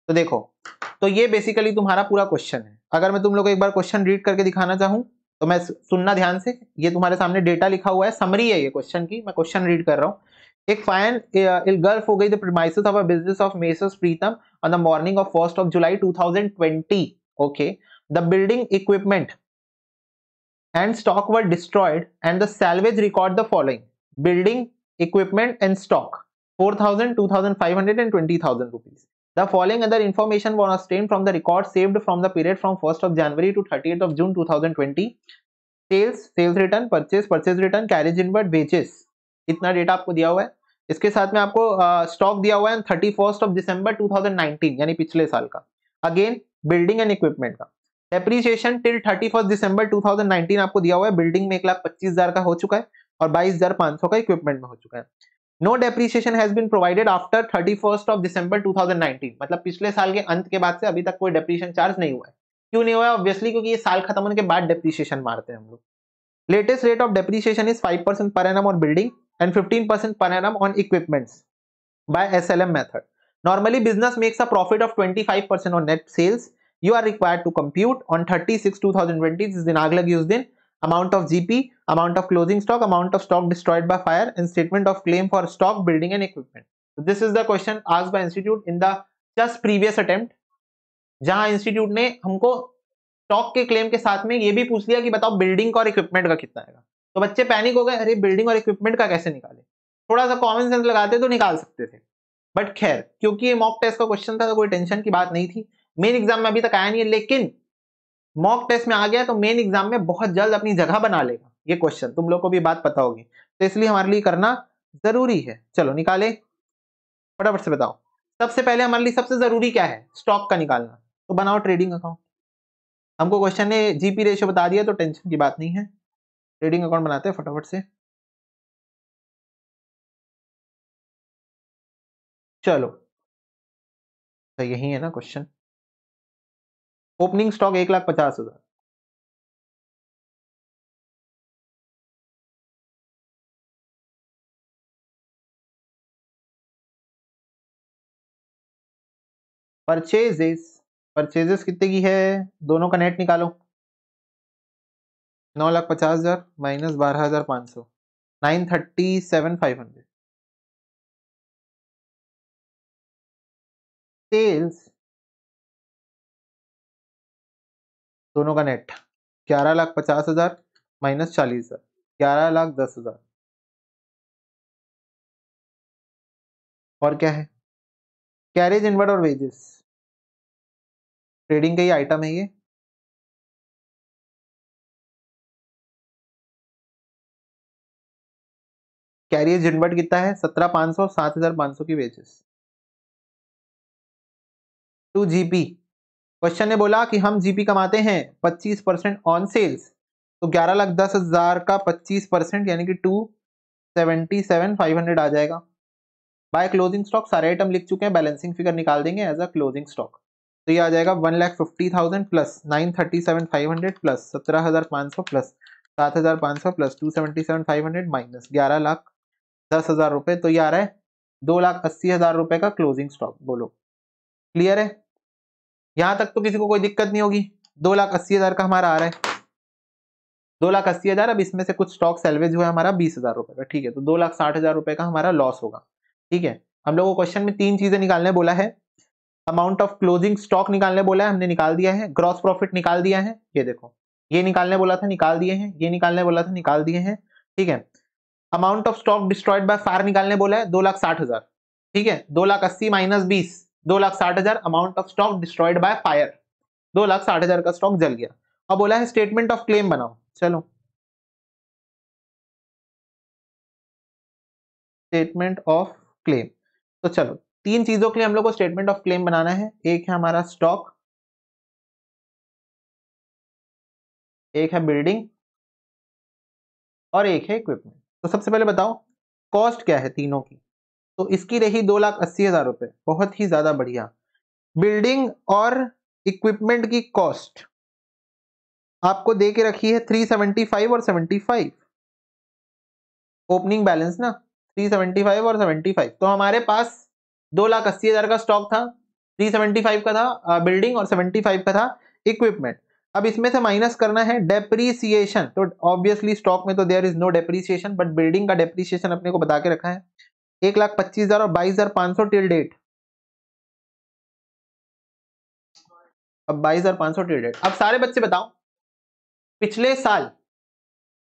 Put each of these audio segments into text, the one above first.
तो देखो, तो ये बेसिकली तुम्हारा पूरा क्वेश्चन है। अगर मैं तुम लोग को एक बार क्वेश्चन रीड करके दिखाना चाहूं तो मैं सुनना ध्यान से, ये तुम्हारे सामने डेटा लिखा हुआ है, समरी है ये क्वेश्चन की, मैं क्वेश्चन रीड कर रहा हूँ। एक फायर इल्गल्फ हो गई the premises of a business of messrs Pritam on the morning of 1st of July 2020. Okay, the building equipment and stock were destroyed and the salvage record the following: building equipment and stock 4,000, 2,500 and 20,000 rupees. The following other information was obtained from the record saved from the period from 1st of January to 30th of June 2020. Sales, sales return, purchase, purchase return, carriage inward, wages. इतना data आपको दिया हुआ है। इसके साथ में आपको stock दिया हुआ है 31st of December 2019 यानी पिछले साल का। अगेन बिल्डिंग एंड इक्विपमेंट का डेप्रीशिएशन टिल 31st December 2019 आपको दिया हुआ है। बिल्डिंग में 1,25,000 का हो चुका है और 22,500 का इक्विपमेंट में हो चुका है। No depreciation has been provided after 31st of December 2019, मतलब पिछले साल के अंत के बाद से अभी तक कोई डेप्रीशिएशन चार्ज नहीं हुआ है। क्यों नहीं हुआ है? ऑब्वियसली क्योंकि ये साल खत्म होने के बाद डेप्रीशिएशन मारते हैं हम लोग। Latest rate of depreciation is 5% per annum on building and 15% per annum on equipments by SLM method. Normally business makes a profit of 25% on net sales. You are required to compute on 30/6/2020, जिस दिन आग लगी उस दिन, amount of GP, amount of closing stock, amount of stock destroyed by fire and statement of claim for stock, building and equipment. So this is the question asked by institute in the just previous attempt, जहां institute ने हमको stock के claim के साथ में ये भी पूछ लिया कि बताओ बिल्डिंग और इक्विपमेंट का कितना आएगा। तो बच्चे पैनिक हो गए, अरे बिल्डिंग और इक्विपमेंट का कैसे निकाले। थोड़ा सा कॉमन सेंस लगाते तो निकाल सकते थे, बट खैर क्योंकि ये मॉक टेस्ट का क्वेश्चन था तो कोई टेंशन की बात नहीं थी। मेन एग्जाम में अभी तक आया नहीं है, लेकिन मॉक टेस्ट में आ गया तो मेन एग्जाम में बहुत जल्द अपनी जगह बना लेगा ये क्वेश्चन, तुम लोग को भी बात पता होगी, तो इसलिए हमारे लिए करना जरूरी है। चलो निकाले, फटाफट से बताओ। सबसे पहले हमारे लिए सबसे जरूरी क्या है? स्टॉक का निकालना। तो बनाओ ट्रेडिंग अकाउंट। हमको क्वेश्चन ने जीपी रेशियो बता दिया तो टेंशन की बात नहीं है। ट्रेडिंग अकाउंट बनाते हैं फटाफट से। चलो तो यही है ना question. Opening stock 1,50,000, purchases, purchases कितने की है? दोनों का नेट निकालो। 9,50,000 माइनस 12,500, 937,500। सेल्स दोनों का नेट 11,50,000 माइनस 40,000, 11,10,000। और क्या है? कैरेज इनवर्ड और वेजेस, ट्रेडिंग का ही आइटम है ये। कैरियर इनवर्ड कितना है? 17,500, 7,500 की वेजेस। 2 जीपी, क्वेश्चन ने बोला कि हम जीपी कमाते हैं 25% ऑन सेल्स, तो 11,10,000 का 25% यानी कि 277,500 आ जाएगा। बाय क्लोजिंग स्टॉक सारे आइटम लिख चुके हैं, बैलेंसिंग फिगर निकाल देंगे एज अ क्लोजिंग स्टॉक। तो ये आ जाएगा 1,50,000 plus 937,500 plus 17,500 plus 7,500 plus 277,500 minus 11,10,000 रुपए, तो ये आ रहा है 2,80,000 रुपए का क्लोजिंग स्टॉक। बोलो क्लियर है? यहां तक तो किसी को कोई दिक्कत नहीं होगी। 2,80,000 का हमारा आ रहा है, 2,80,000। अब इसमें से कुछ स्टॉक सेल्वेज हुआ हमारा 20,000 रुपए का, ठीक है, तो 2,60,000 रुपए का हमारा लॉस होगा। ठीक है, हम लोगों को क्वेश्चन में 3 चीजें निकालने बोला है। अमाउंट ऑफ क्लोजिंग स्टॉक निकालने बोला है, हमने निकाल दिया है। ग्रॉस प्रॉफिट निकाल दिया है, ये देखो, ये निकालने बोला था निकाल दिए हैं, ये निकालने बोला था निकाल दिए हैं। ठीक है, amount of stock destroyed by fire निकालने बोला है 2,60,000। ठीक है, 2,80,000 minus 20, 2,60,000 amount of stock destroyed by fire, 2,60,000 का स्टॉक जल गया। अब बोला है स्टेटमेंट ऑफ क्लेम बनाओ। चलो स्टेटमेंट ऑफ क्लेम, तो चलो 3 चीजों के लिए हम लोग को स्टेटमेंट ऑफ क्लेम बनाना है। एक है हमारा स्टॉक, एक है बिल्डिंग और एक है इक्विपमेंट। तो सबसे पहले बताओ कॉस्ट क्या है तीनों की? तो इसकी रही 2,80,000 रुपए, बहुत ही ज्यादा बढ़िया। बिल्डिंग और इक्विपमेंट की कॉस्ट आपको दे के रखी है 375 और 75, ओपनिंग बैलेंस ना 375 और 75। तो हमारे पास 2,80,000 का स्टॉक था, 375 का था बिल्डिंग और 75 का था इक्विपमेंट। अब इसमें से माइनस करना है डेप्रीसिएशन, तो ऑब्वियसली स्टॉक में तो there is no depreciation, but building का डेप्रीसिएशन अपने को बता के रखा है 1,25,000 और 22,500 टिल डेट। अब 22,500 टिल डेट। अब सारे बच्चे बताओ पिछले साल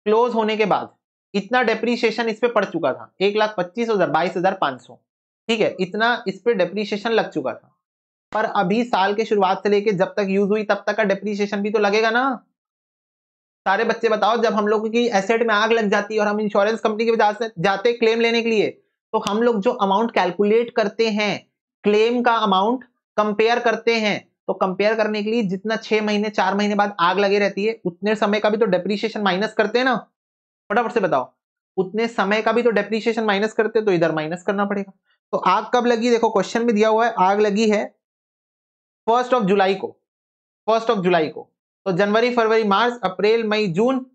क्लोज होने के बाद इतना डेप्रीसिएशन इस पे पड़ चुका था 1,25,000 22,500, ठीक है, इतना इस पे डेप्रीसिएशन लग चुका था। पर अभी साल के शुरुआत से लेके जब तक यूज हुई तब तक का डेप्रीसिएशन भी तो लगेगा ना। सारे बच्चे बताओ जब हम लोग की एसेट में आग लग जाती है और हम इंश्योरेंस कंपनी के पास जाते क्लेम लेने के लिए, तो हम लोग जो अमाउंट कैलकुलेट करते हैं क्लेम का अमाउंट कंपेयर करते हैं, तो कंपेयर करने के लिए जितना 6 महीने 4 महीने बाद आग लगी रहती है उतने समय का भी तो डेप्रीसिएशन माइनस करते हैं ना। फटाफट से बताओ उतने समय का भी तो डेप्रीसिएशन माइनस करते, तो इधर माइनस करना पड़ेगा। तो आग कब लगी, देखो क्वेश्चन में दिया हुआ है आग लगी है 1 जुलाई को, 1 जुलाई को। तो जनवरी फरवरी मार्च अप्रैल मई जून,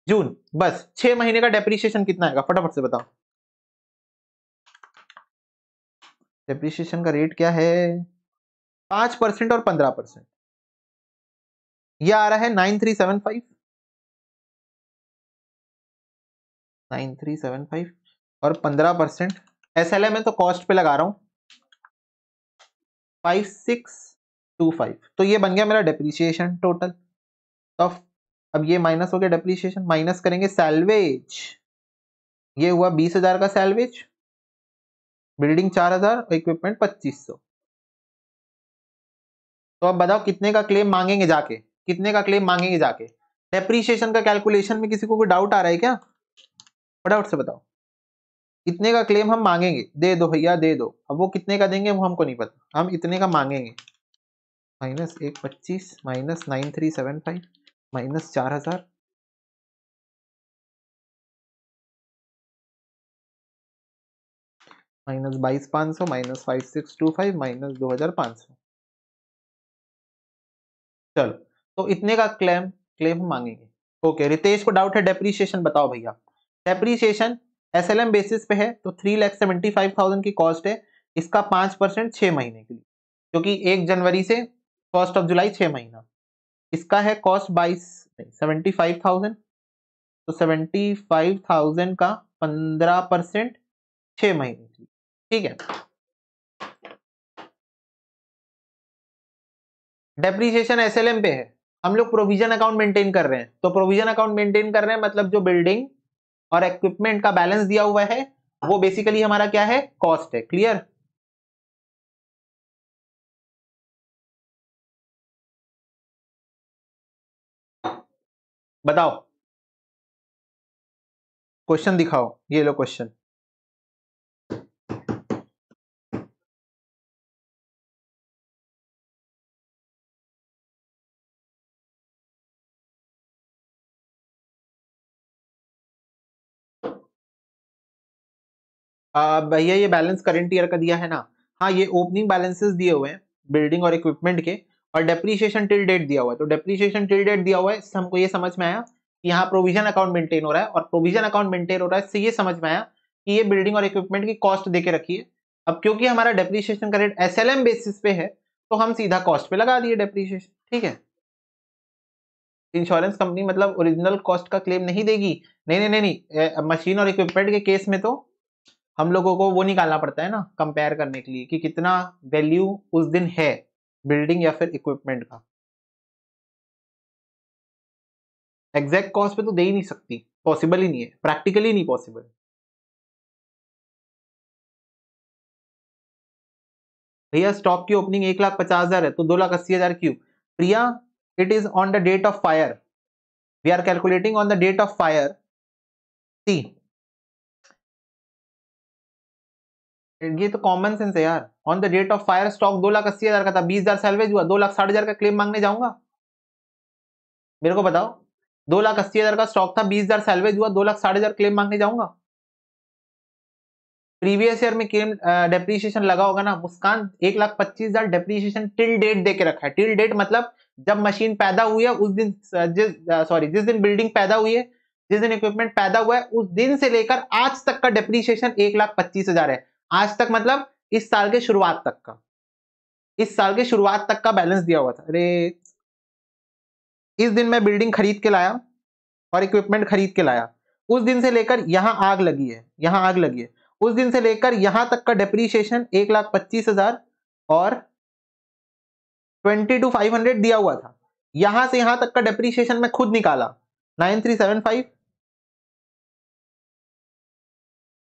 जून, बस 6 महीने का डेप्रीसिएशन कितना आएगा फटाफट से बताओ। डेप्रीसिएशन का रेट क्या है 5% और 15%, यह आ रहा है 9375, 9375 और 15% SLM है तो कॉस्ट पे लगा रहा हूं 5625, तो ये बन गया मेरा डेप्रीसिएशन टोटल। तो अब ये माइनस हो गया डेप्रीसिएशन, माइनस करेंगे सैल्वेज, ये हुआ 20,000 का सैल्वेज, बिल्डिंग 4,000 और इक्विपमेंट 2500। तो अब बताओ कितने का क्लेम मांगेंगे जाके, कितने का क्लेम मांगेंगे जाके। डेप्रीसिएशन का कैलकुलेशन में किसी को कोई डाउट आ रहा है क्या, फटाफट से बताओ। इतने का क्लेम हम मांगेंगे, दे दो भैया दे दो। अब वो कितने का देंगे वो हमको नहीं पता, हम इतने का मांगेंगे। -125 -9375 -4000 -22,500 -5625 -2500। चलो तो इतने का क्लेम हम मांगेंगे। ओके, रितेश को डाउट है डेप्रीसिएशन बताओ भैया। डेप्रीसिएशन SLM बेसिस पे है तो 3,75,000 की कॉस्ट है, इसका 5% 6 महीने के लिए, क्योंकि 1 जनवरी से 1 जुलाई 6 महीना, इसका है कॉस्ट 75,000, तो 75,000 का 15% 6 महीने की, ठीक है। डेप्रीसिएशन SLM पे है, हम लोग प्रोविजन अकाउंट मेंटेन कर रहे हैं, तो प्रोविजन अकाउंट मेंटेन कर रहे हैं मतलब जो बिल्डिंग और इक्विपमेंट का बैलेंस दिया हुआ है वो बेसिकली हमारा क्या है, कॉस्ट है। क्लियर, बताओ क्वेश्चन दिखाओ, ये लो क्वेश्चन। भैया ये बैलेंस करंट ईयर का दिया है ना, हाँ ये ओपनिंग बैलेंसेस दिए हुए हैं बिल्डिंग और इक्विपमेंट के, और डेप्रीसिएशन टिल डेट दिया हुआ है। तो डेप्रीसिएशन टिल डेट दिया हुआ है, इससे हमको ये समझ में आया कि यहाँ प्रोविजन अकाउंट मेंटेन हो रहा है, और प्रोविजन अकाउंट मेंटेन हो रहा है इससे ये समझ में आया कि ये बिल्डिंग और इक्विपमेंट की कॉस्ट देके रखी है। अब क्योंकि हमारा डेप्रीसिएशन का रेट SLM बेसिस पे है तो हम सीधा कॉस्ट पे लगा दिए डेप्रीसिएशन, ठीक है। इंश्योरेंस कंपनी मतलब ओरिजिनल कॉस्ट का क्लेम नहीं देगी, नहीं नहीं नहीं, नहीं। मशीन और इक्विपमेंट के केस में तो हम लोगों को वो निकालना पड़ता है ना कंपेयर करने के लिए कि कितना वैल्यू उस दिन है बिल्डिंग या फिर इक्विपमेंट का। एग्जैक्ट कॉस्ट पे तो दे ही नहीं सकती, पॉसिबल ही नहीं है, प्रैक्टिकली नहीं पॉसिबल। भैया स्टॉक की ओपनिंग 1,50,000 है तो 2,80,000 क्यों Priya, it is on the date of fire, we are calculating on the date of fire. See ये तो कॉमन सेंस है यार, on the date of fire stock 2,80,000 का था, 20,000 सैलवेज हुआ, 2,60,000 का क्लेम मांगने जाऊंगा, मेरे को बताओ। 2,80,000 का स्टॉक था, 20,000 सैलवेज हुआ, 2,60,000 क्लेम मांगने जाऊंगा। प्रीवियस ईयर में क्लेम डेप्रीसिएशन लगा होगा ना मुस्कान, 1,25,000 डेप्रीसिएशन टिल डेट दे के रखा है। टिल डेट मतलब जब मशीन पैदा हुई है उस दिन, जिस दिन बिल्डिंग पैदा हुई है, जिस दिन इक्विपमेंट पैदा हुआ है उस दिन से लेकर आज तक का डेप्रीसिएशन 1,25,000 है। आज तक मतलब इस साल के शुरुआत तक का। इस साल के शुरुआत तक का बैलेंस दिया हुआ था। अरे इस दिन मैं बिल्डिंग खरीद के लाया और इक्विपमेंट खरीद के लाया, उस दिन से लेकर यहां आग लगी है, यहां आग लगी है, उस दिन से लेकर यहां तक का डेप्रीशिएशन 1,25,000 और 22,500 दिया हुआ था। यहां से यहां तक का डेप्रीशिएशन मैं खुद निकाला 9375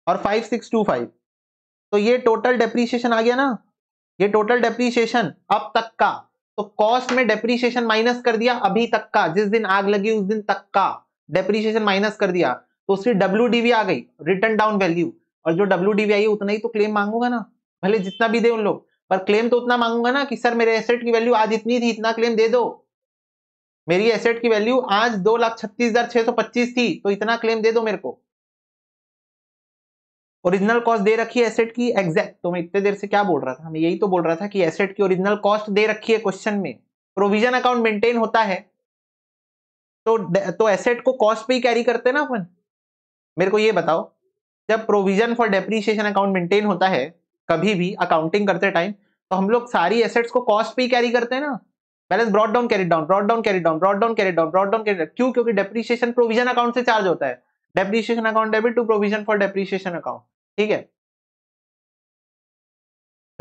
और 5625, तो ये टोटल डेप्रीशिएशन आ गया ना, ये टोटल डेप्रीशिएशन अब तक का। तो कॉस्ट में डेप्रीशिएशन माइनस कर दिया अभी तक का, जिस दिन आग लगी उस दिन तक का डेप्रीशिएशन माइनस कर दिया, तो उसकी WDV आ गई, रिटर्न डाउन वैल्यू। और जो WDV आई है उतना ही तो क्लेम मांगूंगा ना, भले जितना भी दे उन लोग, पर क्लेम तो उतना मांगूंगा ना कि सर मेरे एसेट की वैल्यू आज इतनी थी, इतना क्लेम दे दो। मेरी एसेट की वैल्यू आज 2,36,625 थी, तो इतना क्लेम दे दो मेरे को। ओरिजिनल कॉस्ट दे रखी है एसेट की एग्जैक्ट, तो मैं इतने देर से क्या बोल रहा था, मैं यही तो बोल रहा था कि एसेट की ओरिजिनल कॉस्ट दे रखी है क्वेश्चन में, प्रोविजन अकाउंट मेंटेन होता है, तो एसेट को कॉस्ट पे ही कैरी करते हैं ना अपन। मेरे को ये बताओ, जब provision for depreciation account maintain होता है कभी भी अकाउंटिंग करते टाइम, तो हम लोग सारी एसेट्स को कॉस्ट पे ही कैरी करते हैं ना। Balance brought down carry down, brought down carry down, brought down carry down, brought down carry down, क्यों? क्योंकि डेप्रीशिएशन प्रोविजन अकाउंट से चार्ज होता है, depreciation account debit to provision for depreciation account. ठीक है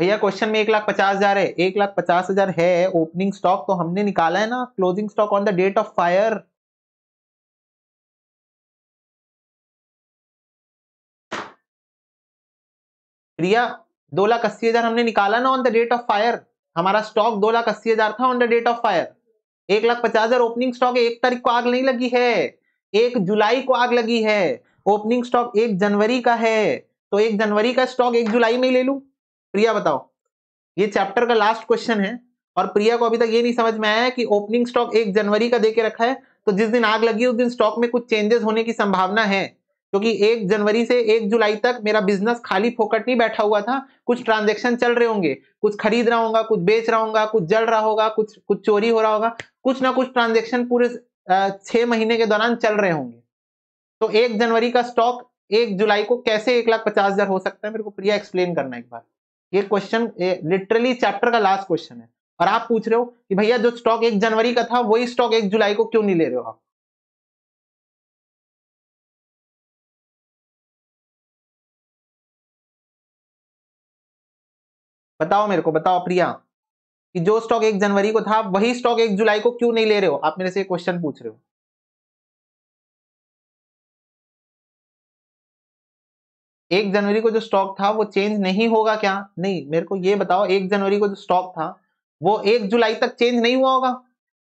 भैया, क्वेश्चन में 1,50,000 है, 1,50,000 है ओपनिंग स्टॉक, तो हमने निकाला है ना closing stock on the date of fire. Priya 2,80,000 हमने निकाला ना on the date of fire, हमारा स्टॉक 2,80,000 था on the date of fire. 1,50,000 opening stock है, 1 तारीख को आग नहीं लगी है, 1 जुलाई को आग लगी है। ओपनिंग स्टॉक 1 जनवरी का है, तो 1 जनवरी का स्टॉक 1 जुलाई में ही ले लूं? प्रिया बताओ, ये चैप्टर का लास्ट क्वेश्चन है और प्रिया को अभी तक ये नहीं समझ में आया है कि ओपनिंग स्टॉक 1 जनवरी का देके रखा है, तो जिस दिन आग लगी उस दिन स्टॉक में कुछ चेंजेस होने की संभावना है, क्योंकि 1 जनवरी से 1 जुलाई तक मेरा बिजनेस खाली फोकट नहीं बैठा हुआ था, कुछ ट्रांजैक्शन चल रहे होंगे, कुछ खरीद रहा होगा, कुछ बेच रहा होगा, कुछ जल रहा होगा, कुछ चोरी हो रहा होगा, कुछ ना कुछ ट्रांजैक्शन पूरे 6 महीने के दौरान चल रहे होंगे। तो 1 जनवरी का स्टॉक 1 जुलाई को कैसे 1,50,000 हो सकता है? मेरे को प्रिया एक्सप्लेन करना एक बार। ये क्वेश्चन लिटरली चैप्टर का लास्ट क्वेश्चन है और आप पूछ रहे हो कि भैया जो स्टॉक 1 जनवरी का था वही स्टॉक 1 जुलाई को क्यों नहीं ले रहे हो आप? बताओ मेरे को, बताओ प्रिया, कि जो स्टॉक 1 जनवरी को था वही स्टॉक 1 जुलाई को क्यों नहीं ले रहे हो? आप मेरे से क्वेश्चन पूछ रहे हो। 1 जनवरी को जो स्टॉक था वो चेंज नहीं होगा क्या? नहीं, मेरे को ये बताओ, 1 जनवरी को जो स्टॉक था वो 1 जुलाई तक चेंज नहीं हुआ होगा?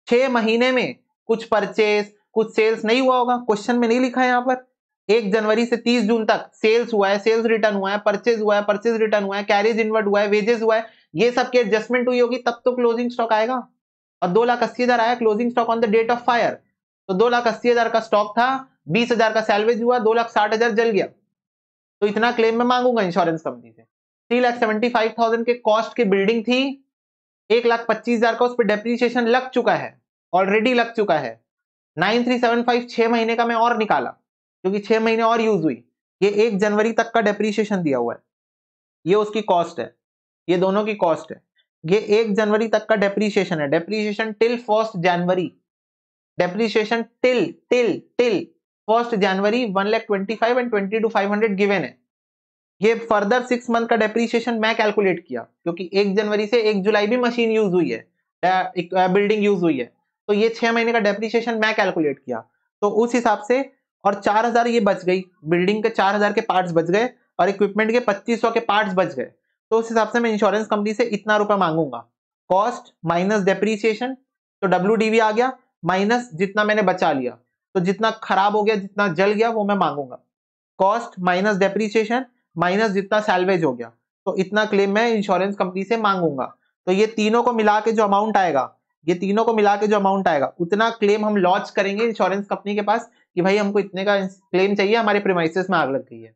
6 महीने में कुछ परचेज कुछ सेल्स नहीं हुआ होगा? क्वेश्चन में नहीं लिखा है यहाँ पर 1 जनवरी से 30 जून तक सेल्स हुआ है, सेल्स रिटर्न हुआ है, परचेज हुआ है, परचेज रिटर्न हुआ है, कैरेज इनवर्ड हुआ है, वेजेस हुआ है, ये सब की एडजस्टमेंट हुई होगी, तब तो क्लोजिंग स्टॉक आएगा। और 2,80,000 आया closing stock on the date of fire, तो 2,80,000 का स्टॉक था, 20,000 का सैलवेज हुआ, 2,60,000 जल गया, तो इतना क्लेम में मांगूंगा इंश्योरेंस कंपनी से। 3,75,000 के कॉस्ट की बिल्डिंग थी, 1,25,000 का उस पर डेप्रीशिएशन लग चुका है, ऑलरेडी लग चुका है। 9375 6 महीने का मैं और निकाला, क्योंकि 6 महीने और यूज हुई, ये 1 जनवरी तक का डेप्रीशिएशन दिया हुआ है, ये उसकी कॉस्ट है, ये दोनों की कॉस्ट है। ये 1 जनवरी तक का डेप्रीशिएशन है, depreciation till 1 January, depreciation till till till 1 January 1,25,000 and 22,500 given है। ये फर्दर 6 मंथ का डेप्रीशिएशन मैं कैलकुलेट किया, क्योंकि 1 जनवरी से 1 जुलाई भी मशीन यूज हुई है, बिल्डिंग यूज हुई है, तो ये 6 महीने का डेप्रीशिएशन मैं कैलकुलेट किया, तो उस हिसाब से, और 4,000 ये बच गई, बिल्डिंग के 4,000 के पार्ट्स बच गए और इक्विपमेंट के 2,500 के पार्ट्स बच गए, तो उस हिसाब से मैं इंश्योरेंस कंपनी से इतना रुपया मांगूंगा। कॉस्ट माइनस डेप्रीशिएशन, तो WDV आ गया, माइनस जितना मैंने बचा लिया, तो जितना खराब हो गया, जितना जल गया, वो मैं मांगूंगा। कॉस्ट माइनस डेप्रीशिएशन माइनस जितना सैलवेज हो गया, तो इतना क्लेम मैं इंश्योरेंस कंपनी से मांगूंगा। तो ये तीनों को मिला के जो अमाउंट आएगा, ये तीनों को मिला के जो अमाउंट आएगा, उतना क्लेम हम लॉन्च करेंगे इंश्योरेंस कंपनी के पास कि भाई हमको इतने का क्लेम चाहिए, हमारे प्रीमाइसेस में आग लग गई है।